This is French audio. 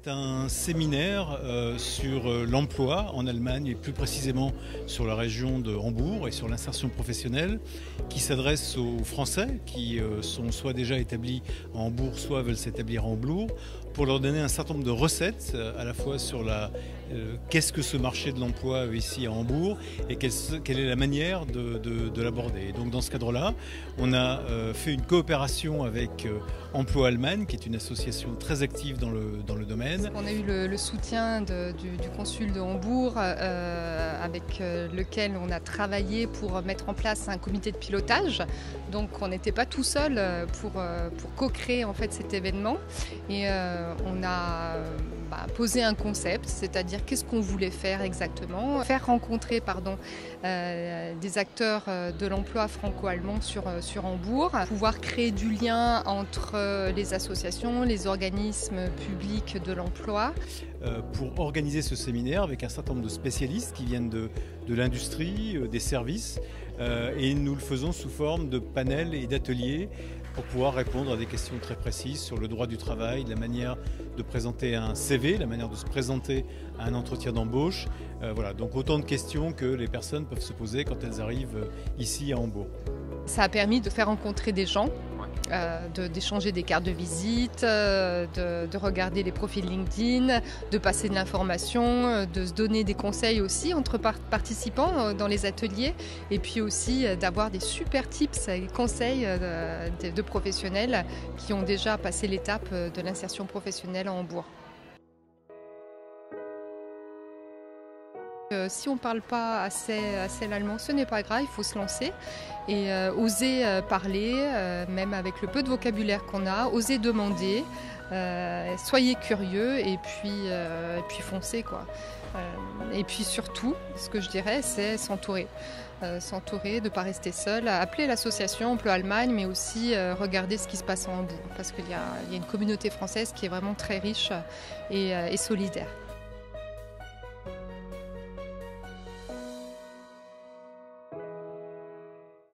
c'est un séminaire sur l'emploi en Allemagne et plus précisément sur la région de Hambourg et sur l'insertion professionnelle qui s'adresse aux Français qui sont soit déjà établis à Hambourg, soit veulent s'établir à Hambourg pour leur donner un certain nombre de recettes à la fois sur qu'est-ce que ce marché de l'emploi ici à Hambourg et quelle est la manière de l'aborder. Donc dans ce cadre-là, on a fait une coopération avec Emploi Allemagne, qui est une association très active dans le domaine. On a eu le soutien du consul de Hambourg avec lequel on a travaillé pour mettre en place un comité de pilotage. Donc on n'était pas tout seul pour co-créer en fait cet événement et on a posé un concept, c'est-à-dire qu'est-ce qu'on voulait faire exactement, faire rencontrer des acteurs de l'emploi franco-allemand sur Hambourg, pouvoir créer du lien entre les associations, les organismes publics de l'emploi. Pour organiser ce séminaire avec un certain nombre de spécialistes qui viennent de l'industrie, des services, et nous le faisons sous forme de panels et d'ateliers pour pouvoir répondre à des questions très précises sur le droit du travail, la manière de présenter un CV, la manière de se présenter à un entretien d'embauche. Voilà, donc autant de questions que les personnes peuvent se poser quand elles arrivent ici à Hambourg. Ça a permis de faire rencontrer des gens, d'échanger des cartes de visite, de regarder les profils LinkedIn, de passer de l'information, de se donner des conseils aussi entre participants dans les ateliers et puis aussi d'avoir des super tips et conseils de professionnels qui ont déjà passé l'étape de l'insertion professionnelle à Hambourg. Si on ne parle pas assez l'allemand, ce n'est pas grave, il faut se lancer et oser parler, même avec le peu de vocabulaire qu'on a, oser demander, soyez curieux et puis foncez, quoi. Et puis surtout, ce que je dirais, c'est s'entourer. S'entourer, de ne pas rester seul, appeler l'association Emploi Allemagne, mais aussi regarder ce qui se passe en Hambourg, parce qu'il y a une communauté française qui est vraiment très riche et solidaire.